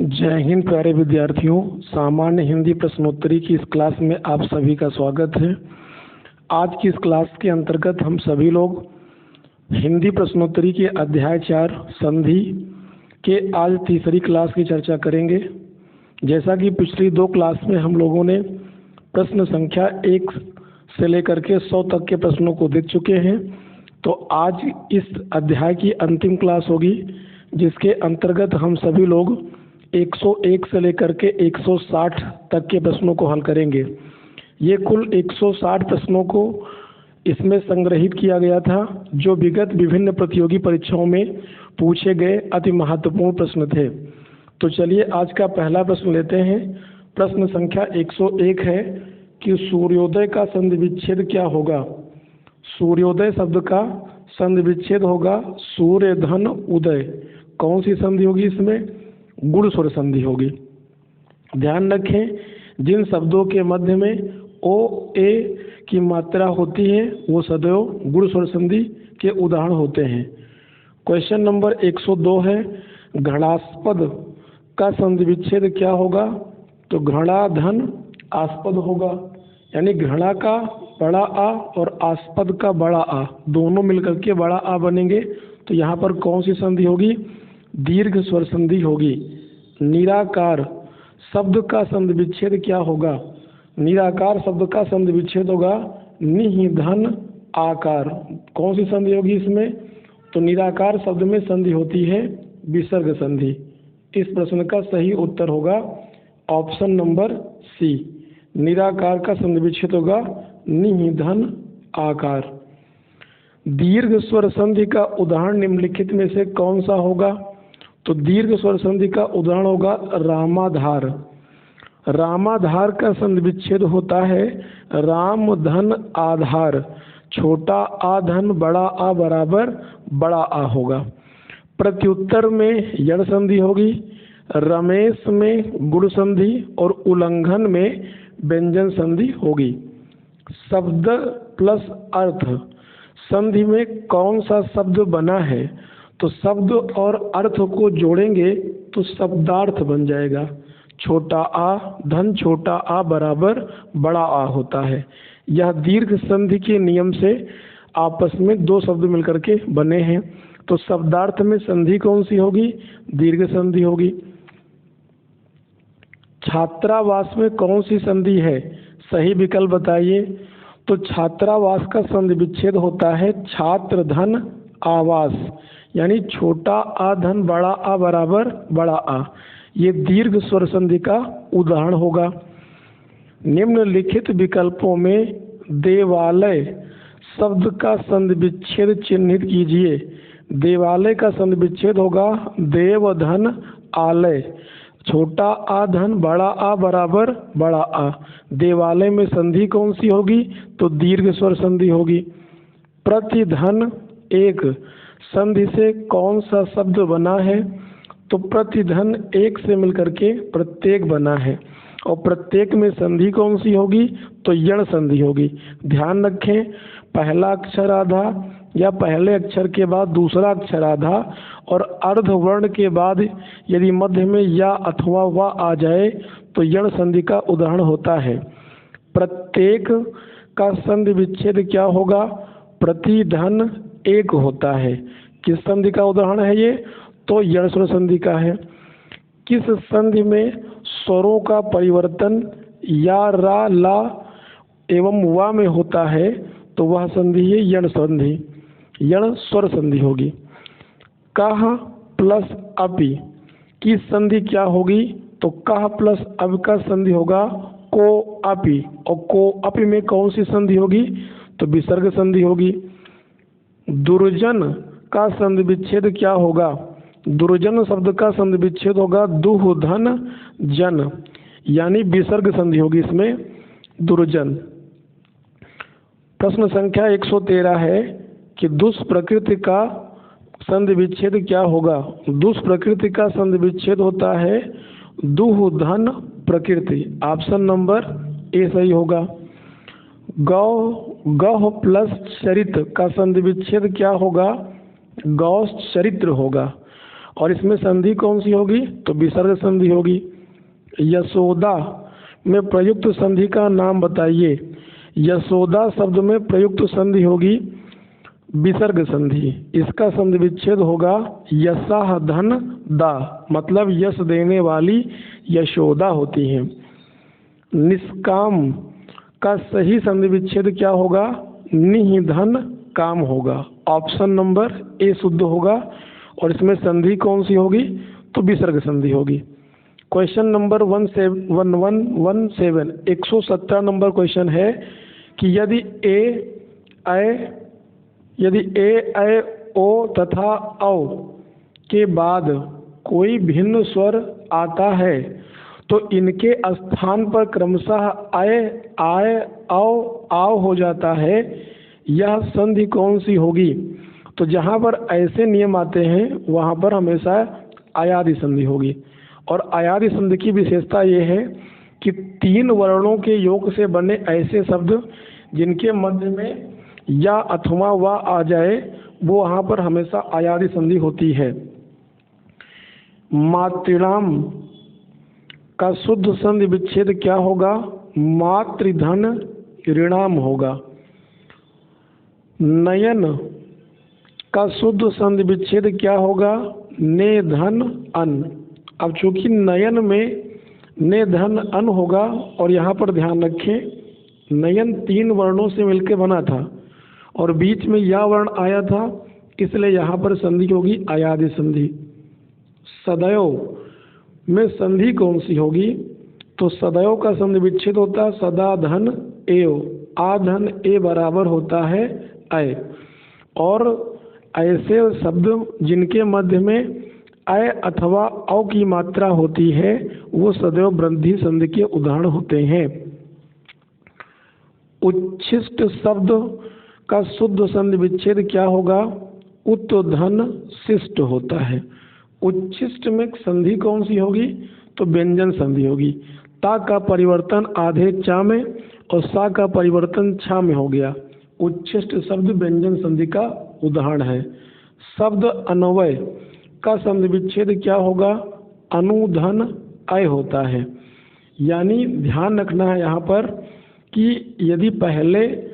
जय हिंद प्यारे विद्यार्थियों। सामान्य हिंदी प्रश्नोत्तरी की इस क्लास में आप सभी का स्वागत है। आज की इस क्लास के अंतर्गत हम सभी लोग हिंदी प्रश्नोत्तरी के अध्याय 4 संधि के आज तीसरी क्लास की चर्चा करेंगे। जैसा कि पिछली 2 क्लास में हम लोगों ने प्रश्न संख्या 1 से लेकर के 100 तक के प्रश्नों को देख चुके हैं, तो आज इस अध्याय की अंतिम क्लास होगी जिसके अंतर्गत हम सभी लोग 101 से लेकर के 160 तक के प्रश्नों को हल करेंगे। ये कुल 160 प्रश्नों को इसमें संग्रहित किया गया था जो विगत विभिन्न प्रतियोगी परीक्षाओं में पूछे गए अति महत्वपूर्ण प्रश्न थे। तो चलिए आज का पहला प्रश्न लेते हैं। प्रश्न संख्या 101 है कि सूर्योदय का संधि विच्छेद क्या होगा। सूर्योदय शब्द का संधि विच्छेद होगा सूर्य धन उदय। कौन सी संधि होगी इसमें? गुण स्वर संधि होगी। ध्यान रखें, जिन शब्दों के मध्य में ओ ए की मात्रा होती है वो सदैव गुण स्वर संधि के उदाहरण होते हैं। क्वेश्चन नंबर 102 है, घृणास्पद का संधि विच्छेद क्या होगा। तो घृणा धन आस्पद होगा, यानी घृणा का बड़ा आ और आस्पद का बड़ा आ दोनों मिलकर के बड़ा आ बनेंगे। तो यहाँ पर कौन सी संधि होगी? दीर्घ स्वर संधि होगी। निराकार शब्द का संधि विच्छेद क्या होगा। निराकार शब्द का संधि विच्छेद होगा निहि धन आकार। कौन सी संधि होगी इसमें? तो निराकार शब्द में संधि होती है विसर्ग संधि। इस प्रश्न का सही उत्तर होगा ऑप्शन नंबर सी। निराकार का संधि विच्छेद होगा निहि धन आकार। दीर्घ स्वर संधि का उदाहरण निम्नलिखित में से कौन सा होगा। तो दीर्घ स्वर संधि का उदाहरण होगा रामाधार। रामाधार का संधि विच्छेद होता है राम धन आधार। छोटा आ धन बड़ा आ बराबर बड़ा आ होगा। प्रत्युत्तर में यण संधि होगी। रमेश में गुण संधि और उल्लंघन में व्यंजन संधि होगी। शब्द प्लस अर्थ संधि में कौन सा शब्द बना है। तो शब्द और अर्थ को जोड़ेंगे तो शब्दार्थ बन जाएगा। छोटा आ धन छोटा आ बराबर बड़ा आ होता है। यह दीर्घ संधि के नियम से आपस में 2 शब्द मिलकर के बने हैं। तो शब्दार्थ में संधि कौन सी होगी? दीर्घ संधि होगी। छात्रावास में कौन सी संधि है? सही विकल्प बताइए। तो छात्रावास का संधि विच्छेद होता है छात्र धन आवास, यानी छोटा आ धन बड़ा आ बराबर बड़ा आ। ये दीर्घ स्वर संधि का उदाहरण होगा। निम्नलिखित विकल्पों में देवालय शब्द का संधि विच्छेद चिन्हित कीजिए। देवालय का संधि विच्छेद होगा देव धन आलय। छोटा आ धन बड़ा आ बराबर बड़ा आ। देवालय में संधि कौन सी होगी? तो दीर्घ स्वर संधि होगी। प्रतिधन एक संधि से कौन सा शब्द बना है? तो प्रतिधन एक से मिलकर के प्रत्येक बना है और प्रत्येक में संधि कौन सी होगी? तो यण संधि होगी। ध्यान रखें, पहला अक्षर आधा या पहले अक्षर के बाद दूसरा अक्षर आधा और अर्ध वर्ण के बाद यदि मध्य में या अथवा व आ जाए तो यण संधि का उदाहरण होता है। प्रत्येक का संधि विच्छेद क्या होगा? प्रतिधन एक होता है। किस संधि का उदाहरण है ये? तो यण स्वर संधि का है। किस संधि में स्वरों का परिवर्तन या रा ला एवं वा में होता है? तो वह संधि है यण संधि, यण स्वर संधि होगी। कह प्लस अपि की संधि क्या होगी? तो कह प्लस अब का संधि होगा को अपि, और को अपि में कौन सी संधि होगी? तो विसर्ग संधि होगी। दुर्जन का संधि विच्छेद क्या होगा? दुर्जन शब्द का संधि विच्छेद होगा दुह धन जन, यानी विसर्ग संधि होगी इसमें दुर्जन। प्रश्न संख्या 113 है कि दुष्प्रकृति का संधि विच्छेद क्या होगा। दुष्प्रकृति का संधि विच्छेद होता है दुह धन प्रकृति। ऑप्शन नंबर ए सही होगा। गौ प्लस चरित्र का संधि विच्छेद क्या होगा? गौ चरित्र होगा। और इसमें संधि कौन सी होगी? तो विसर्ग संधि होगी। यशोदा में प्रयुक्त संधि का नाम बताइए। यशोदा शब्द में प्रयुक्त संधि होगी विसर्ग संधि। इसका संधि विच्छेद होगा यशाह धन दा, मतलब यश देने वाली यशोदा होती है। निष्काम का सही संधि विच्छेद क्या होगा? निधन काम होगा। ऑप्शन नंबर ए शुद्ध होगा। और इसमें संधि कौन सी होगी? तो विसर्ग संधि होगी। क्वेश्चन नंबर 117 नंबर क्वेश्चन है कि यदि ए ऐ ओ तथा औ के बाद कोई भिन्न स्वर आता है तो इनके स्थान पर क्रमशः आय आय औ आव हो जाता है। यह संधि कौन सी होगी? तो जहाँ पर ऐसे नियम आते हैं वहाँ पर हमेशा आयादी संधि होगी। और आयादी संधि की विशेषता ये है कि 3 वर्णों के योग से बने ऐसे शब्द जिनके मध्य में या अथवा वा आ जाए वो वहाँ पर हमेशा आयादी संधि होती है। मातृणाम का शुद्ध संधि विच्छेद क्या होगा? मातृधन ऋणाम होगा। नयन का शुद्ध संधि विच्छेद क्या होगा? ने धन अन। अब चूंकि नयन में ने धन अन होगा और यहाँ पर ध्यान रखें नयन 3 वर्णों से मिलकर बना था और बीच में या वर्ण आया था, इसलिए यहाँ पर संधि होगी आयादी संधि। सदैव में संधि कौन सी होगी? तो सदैव का संधि विच्छेद होता है सदा धन एव। आ धन ए बराबर होता है अय। और ऐसे शब्द जिनके मध्य में अय अथवा औ की मात्रा होती है वो सदैव वृद्धि संधि के उदाहरण होते हैं। उच्छिष्ट शब्द का शुद्ध संधि विच्छेद क्या होगा? उत धन शिष्ट होता है। उच्छिष्ट में संधि कौन सी होगी? तो व्यंजन संधि होगी। ता का परिवर्तन आधे चा में और सा का परिवर्तन छा में हो गया। उच्छिष्ट शब्द व्यंजन संधि का उदाहरण है। शब्द अन्वय का संधि विच्छेद क्या होगा? अनुधन अय होता है। यानी ध्यान रखना है यहाँ पर कि यदि पहले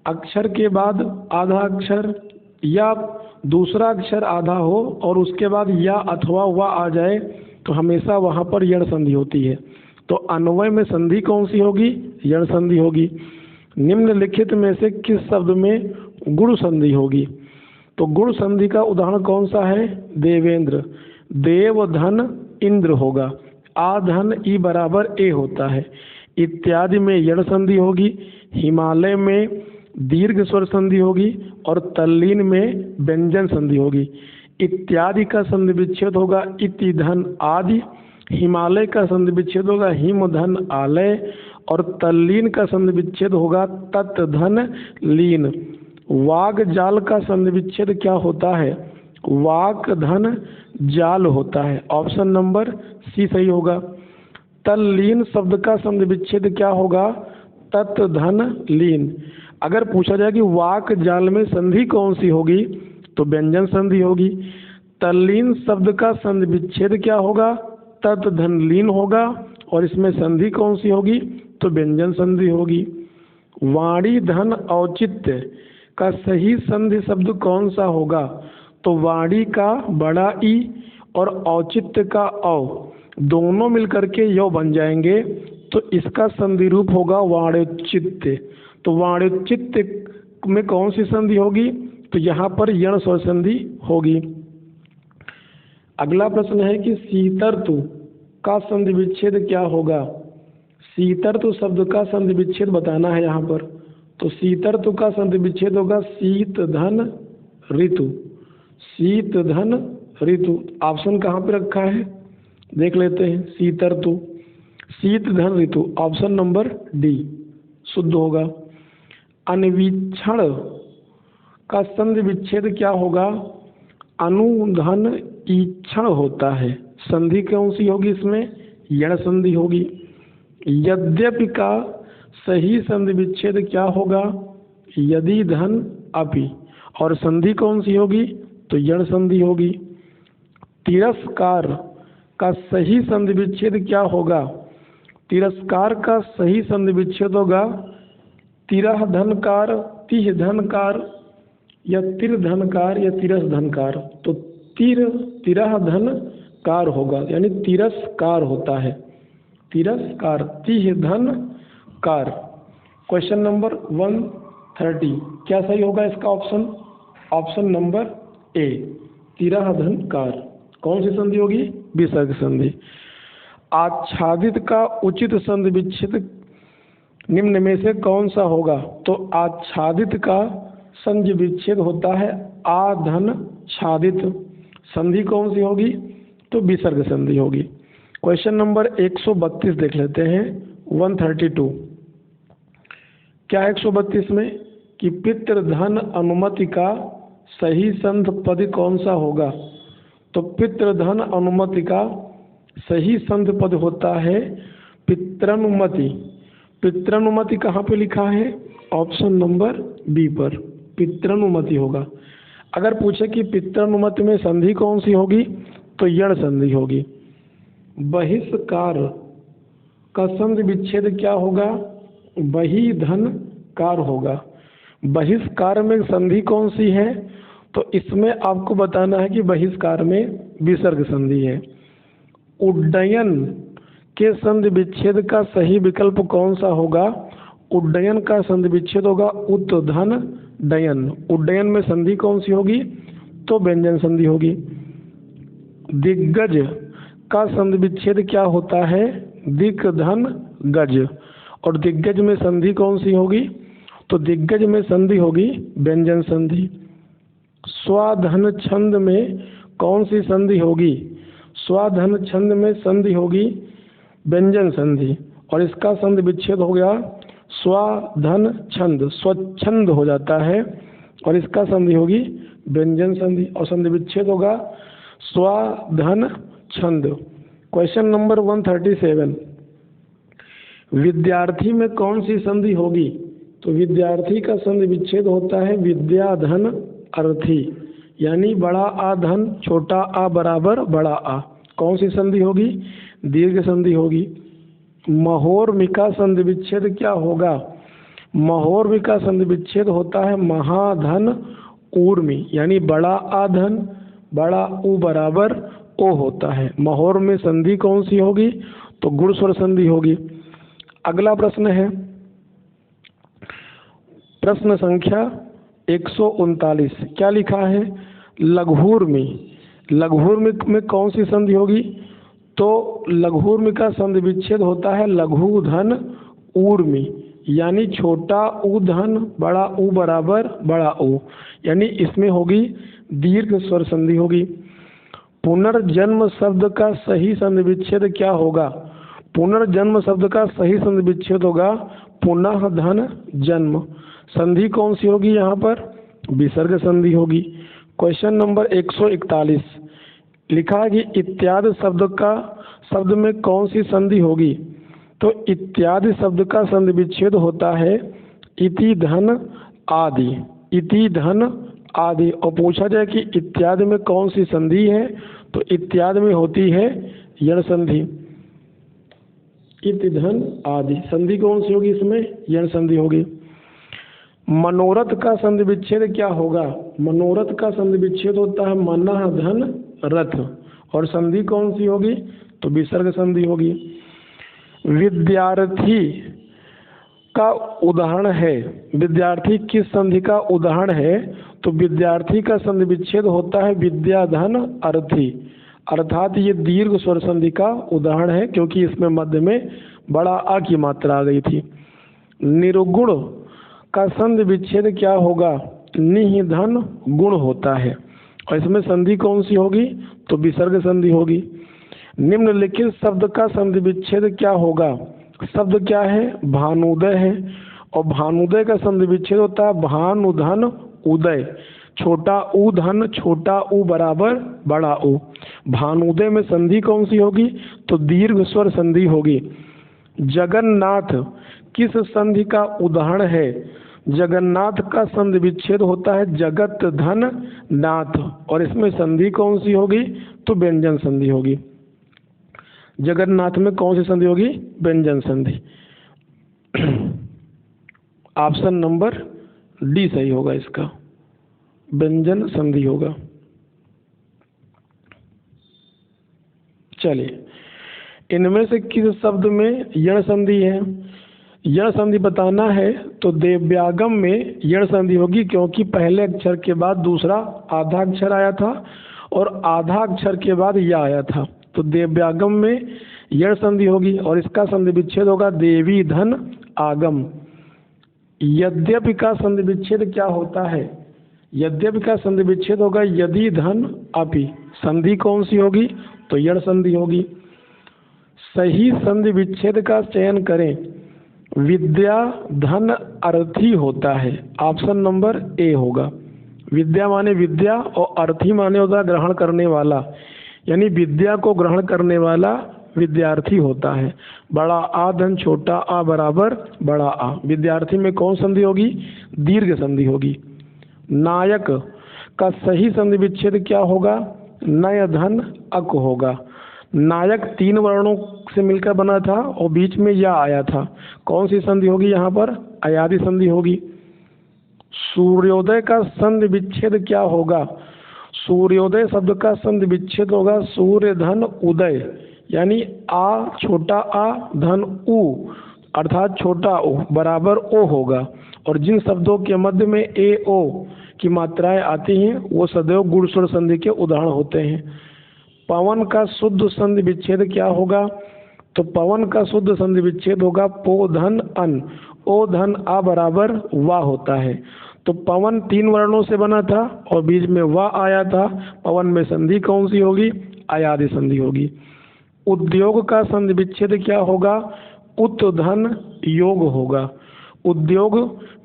अक्षर के बाद आधा अक्षर या दूसरा अक्षर आधा हो और उसके बाद या अथवा वा आ जाए तो हमेशा वहाँ पर यण संधि होती है। तो अन्वय में संधि कौन सी होगी? यण संधि होगी। निम्नलिखित में से किस शब्द में गुण संधि होगी? तो गुण संधि का उदाहरण कौन सा है? देवेंद्र। देव धन इंद्र होगा। आ धन ई बराबर ए होता है। इत्यादि में यण संधि होगी। हिमालय में दीर्घ स्वर संधि होगी और तल्लीन में व्यंजन संधि होगी। इत्यादि का संधि विच्छेद होगा इति धन आदि। हिमालय का संधि विच्छेद होगा हिम धन आलय और तल्लीन का संधि विच्छेद होगा तत् धन लीन। वाग जाल का संधि विच्छेद क्या होता है? वाक धन जाल होता है। ऑप्शन नंबर सी सही होगा। तल्लीन शब्द का संधि विच्छेद क्या होगा? तत् धन लीन। अगर पूछा जाए कि वाक जाल में संधि कौन सी होगी तो व्यंजन संधि होगी। तल्लीन शब्द का संधि विच्छेद क्या होगा? तत् धन लीन होगा और इसमें संधि कौन सी होगी तो व्यंजन संधि होगी। वाणी धन औचित्य का सही संधि शब्द कौन सा होगा? तो वाणी का बड़ा ई और औचित्य का औ दोनों मिलकर के यो बन जाएंगे तो इसका संधि रूप होगा वाण्योचित्य। तो वाण्योचित्य में कौन सी संधि होगी? तो यहाँ पर यण स्वर संधि होगी। अगला प्रश्न है कि सीतर्तु का संधि विच्छेद क्या होगा? सीतर्तु शब्द का संधि विच्छेद बताना है यहाँ पर। तो सीतर्तु का संधि विच्छेद होगा शीत धन ऋतु। शीत धन ऋतु। ऑप्शन कहाँ पे रखा है देख लेते हैं। सीतर्तु शीत धन ऋतु। ऑप्शन नंबर डी शुद्ध होगा। अन्वीक्षण का संधि विच्छेद क्या होगा? अनुधन ईक्षण होता है। संधि कौन सी होगी इसमें? यण संधि होगी। यद्यपि का सही संधि विच्छेद क्या होगा? यदि धन अपि। और संधि कौन सी होगी? तो यण संधि होगी। तिरस्कार का सही संधि विच्छेद क्या होगा? तिरस्कार का सही संधि विच्छेद होगा तिरह धनकार, तिह धनकार या तिर धनकार या तिरस धनकार। तो तिरह धनकार होगा, यानी तिरस्कार होता है, तिरस्कार, तिह धनकार। क्वेश्चन नंबर 130, क्या सही होगा इसका ऑप्शन? ऑप्शन नंबर ए, तिरह धनकार। कौन सी संधि होगी? विसर्ग संधि। आच्छादित का उचित संधि विच्छेद निम्न में से कौन सा होगा? तो आच्छादित का संधि विच्छेद होता है आधन छादित। संधि कौन सी होगी? तो विसर्ग संधि होगी। क्वेश्चन नंबर 132 देख लेते हैं, 132। क्या 132 में कि पितृधन अनुमति का सही संध पद कौन सा होगा? तो पितृधन अनुमति का सही संध पद होता है पितृनुमति। पितृनुमति कहाँ पे लिखा है? ऑप्शन नंबर बी पर, पितृनुमति होगा। अगर पूछे कि पितृनुमति में संधि कौन सी होगी? तो यण संधि होगी। बहिष्कार का संधि विच्छेद क्या होगा? बही धन कार होगा। बहिष्कार में संधि कौन सी है? तो इसमें आपको बताना है कि बहिष्कार में विसर्ग संधि है। उड्डयन के संधि विच्छेद का सही विकल्प कौन सा होगा? उड्डयन का संधि विच्छेद होगा उत्धन डयन। उड्डयन में संधि कौन सी होगी? तो व्यंजन संधि होगी। दिग्गज का संधि विच्छेद क्या होता है? दिक धन गज। और दिग्गज में संधि कौन सी होगी? तो दिग्गज में संधि होगी व्यंजन संधि। स्वाधन छंद में कौन सी संधि होगी? स्वाधन छंद में संधि होगी व्यंजन संधि, और इसका संधि विच्छेद हो गया स्वाधन छंद, स्वच्छंद हो जाता है, और इसका संधि होगी व्यंजन संधि, और संधि विच्छेद होगा स्वाधन छंद। क्वेश्चन नंबर 137, विद्यार्थी में कौन सी संधि होगी? तो विद्यार्थी का संधि विच्छेद होता है विद्याधन अर्थी, यानी बड़ा आ धन छोटा आ बराबर बड़ा आ। कौन सी संधि होगी? दीर्घ संधि होगी। महोर्मिका संधि विच्छेद क्या होगा? महोर्मिका संधि विच्छेद होता है महाधन ऊर्मी, यानी बड़ा आ धन बड़ा ऊ बराबर ओ होता है। महोर में संधि कौन सी होगी? तो गुण स्वर संधि होगी। अगला प्रश्न है प्रश्न संख्या 139। क्या लिखा है? लघुर्मी। लघुर्मी में कौन सी संधि होगी? तो लघुर्मी का संधि विच्छेद होता है लघु धन ऊर्मी, यानी छोटा ऊ धन बड़ा ऊ बराबर बड़ा ऊ, यानी इसमें होगी दीर्घ स्वर संधि होगी। पुनर्जन्म शब्द का सही संधि विच्छेद क्या होगा? पुनर्जन्म शब्द का सही संधि विच्छेद होगा पुनः धन जन्म। संधि कौन सी होगी यहाँ पर? विसर्ग संधि होगी। क्वेश्चन नंबर 141 लिखा है कि इत्यादि शब्द में कौन सी संधि होगी? तो इत्यादि शब्द का संधि विच्छेद होता है इति धन आदि, इति धन आदि। और पूछा जाए कि इत्यादि में कौन सी संधि है? तो इत्यादि में होती है यण संधि। इति धन आदि संधि कौन सी होगी? इसमें यण संधि होगी। मनोरथ का संधि विच्छेद क्या होगा? मनोरथ का संधि विच्छेद होता है मनः धन रथ, और संधि कौन सी होगी? तो विसर्ग संधि होगी। विद्यार्थी का उदाहरण है, विद्यार्थी किस संधि का उदाहरण है? तो विद्यार्थी का संधि विच्छेद होता है विद्याधन अर्थी, अर्थात ये दीर्घ स्वर संधि का उदाहरण है, क्योंकि इसमें मध्य में बड़ा आ की मात्रा आ गई थी। निर्गुण का संधि विच्छेद क्या होगा? निधन गुण होता है, और इसमें संधि कौन सी होगी? तो विसर्ग संधि होगी। निम्नलिखित शब्द का संधि विच्छेद क्या होगा? शब्द क्या है? भानुदय है, और भानुदय का संधि विच्छेद होता है भानुधन उदय, छोटा ऊ धन छोटा ऊ बराबर बड़ा ऊ। भानुदय में संधि कौन सी होगी? तो दीर्घ स्वर संधि होगी। जगन्नाथ किस संधि का उदाहरण है? जगन्नाथ का संधि विच्छेद होता है जगत धन नाथ, और इसमें संधि कौन सी होगी? तो व्यंजन संधि होगी। जगन्नाथ में कौन सी संधि होगी? व्यंजन संधि। ऑप्शन नंबर डी सही होगा इसका, व्यंजन संधि होगा। चलिए, इनमें से किस शब्द में यण संधि है? यण संधि बताना है तो देव्यागम में यण संधि होगी, क्योंकि पहले अक्षर के बाद दूसरा आधा अक्षर आया था और आधा अक्षर के बाद या आया था, तो देव्यागम में यण संधि होगी और इसका संधि विच्छेद होगा देवी धन आगम। यद्यपि का संधि विच्छेद क्या होता है? यद्यपि का संधि विच्छेद होगा यदि धन अपि। संधि कौन सी होगी? तो यण संधि होगी। सही संधि विच्छेद का चयन करें। विद्या धन अर्थी होता है, ऑप्शन नंबर ए होगा। विद्या माने विद्या और अर्थी माने होता है ग्रहण करने वाला, यानी विद्या को ग्रहण करने वाला विद्यार्थी होता है। बड़ा आ धन छोटा आ बराबर बड़ा आ। विद्यार्थी में कौन संधि होगी? दीर्घ संधि होगी। नायक का सही संधि विच्छेद क्या होगा? नय धन अक होगा। नायक 3 वर्णों से मिलकर बना था और बीच में या आया था, कौन सी संधि होगी यहाँ पर? अयादि संधि होगी। सूर्योदय का संधि विच्छेद क्या होगा? सूर्योदय शब्द का संधि विच्छेद होगा सूर्य धन उदय, यानी आ छोटा आ धन उ अर्थात छोटा ओ बराबर ओ होगा। और जिन शब्दों के मध्य में ए ओ की मात्राएं आती हैं वो सदैव गुण स्वर संधि के उदाहरण होते हैं। पवन का शुद्ध संधि विच्छेद क्या होगा? तो पवन का शुद्ध संधि विच्छेद होगा पो धन अन। ओ धन आ बराबर वा होता है। तो पवन 3 वर्णों से बना था और बीच में वा आया था, पवन में संधि कौन सी होगी? अयादि संधि होगी। उद्योग का संधि विच्छेद क्या होगा? उत धन योग होगा। उद्योग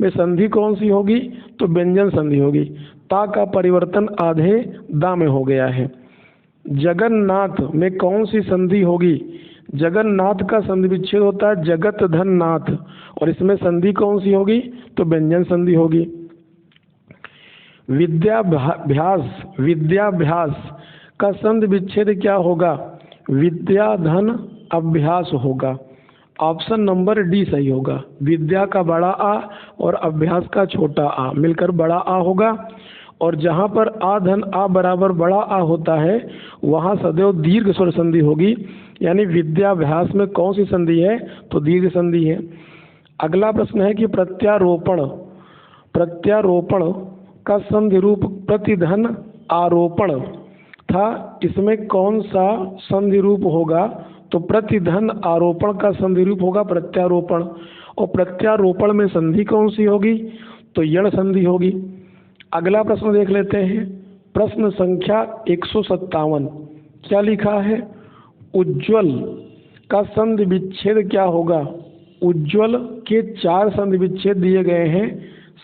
में संधि कौन सी होगी? तो व्यंजन संधि होगी। ता का परिवर्तन आधे दा में हो गया है। जगन्नाथ में कौन सी संधि होगी? जगन्नाथ का संधि विच्छेद होता है जगत धन नाथ और इसमें संधि कौन सी होगी? तो व्यंजन संधि होगी। विद्याभ्यास का संधि विच्छेद क्या होगा? विद्या धन अभ्यास होगा। ऑप्शन नंबर डी सही होगा। विद्या का बड़ा आ और अभ्यास का छोटा आ मिलकर बड़ा आ होगा, और जहाँ पर आ धन आ बराबर बड़ा आ होता है वहाँ सदैव दीर्घ स्वर संधि होगी, यानी विद्याभ्यास में कौन सी संधि है? तो दीर्घ संधि है। अगला प्रश्न है कि प्रत्यारोपण का संधि रूप प्रतिधन आरोपण था, इसमें कौन सा संधि रूप होगा? तो प्रतिधन आरोपण का संधि रूप होगा प्रत्यारोपण। और प्रत्यारोपण में संधि कौन सी होगी? तो यण संधि होगी। अगला प्रश्न देख लेते हैं, प्रश्न संख्या 157। क्या लिखा है? उज्ज्वल का संधि विच्छेद क्या होगा? उज्ज्वल के 4 संधि विच्छेद दिए गए हैं,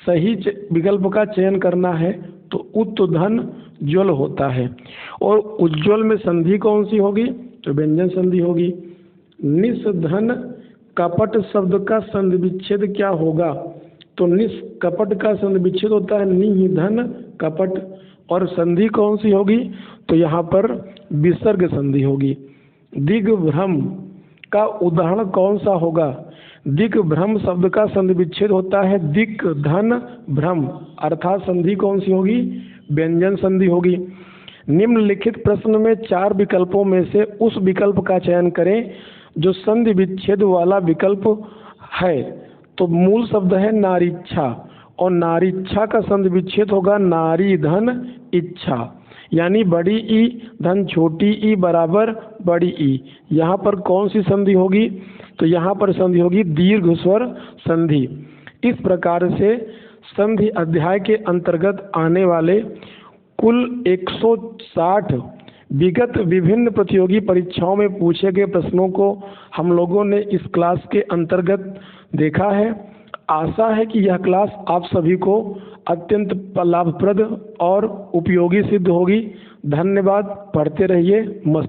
सही विकल्प का चयन करना है तो उत धन ज्वल होता है। और उज्ज्वल में संधि कौन सी होगी? तो व्यंजन संधि होगी। निस्धन कपट शब्द का संधि विच्छेद क्या होगा? तो निष्कपट का संधि विच्छेद होता है निधन कपट, और संधि कौन सी होगी? तो यहाँ पर विसर्ग संधि होगी। दिग्भ्रम का उदाहरण कौन सा होगा? दिग्भ्रम शब्द का संधि विच्छेद होता है दिक धन भ्रम, अर्थात संधि कौन सी होगी? व्यंजन संधि होगी। निम्नलिखित प्रश्न में 4 विकल्पों में से उस विकल्प का चयन करें जो संधि विच्छेद वाला विकल्प है। तो मूल शब्द है नारीच्छा, और नारीच्छा का संधि विच्छेद होगा नारी धन इच्छा, यानी बड़ी ई धन छोटी ई बराबर बड़ी ई। यहाँ पर कौन सी संधि होगी? तो यहाँ पर संधि होगी दीर्घ स्वर संधि। इस प्रकार से संधि अध्याय के अंतर्गत आने वाले कुल 160 विगत विभिन्न प्रतियोगी परीक्षाओं में पूछे गए प्रश्नों को हम लोगों ने इस क्लास के अंतर्गत देखा है। आशा है कि यह क्लास आप सभी को अत्यंत लाभप्रद और उपयोगी सिद्ध होगी। धन्यवाद। पढ़ते रहिए। मस्त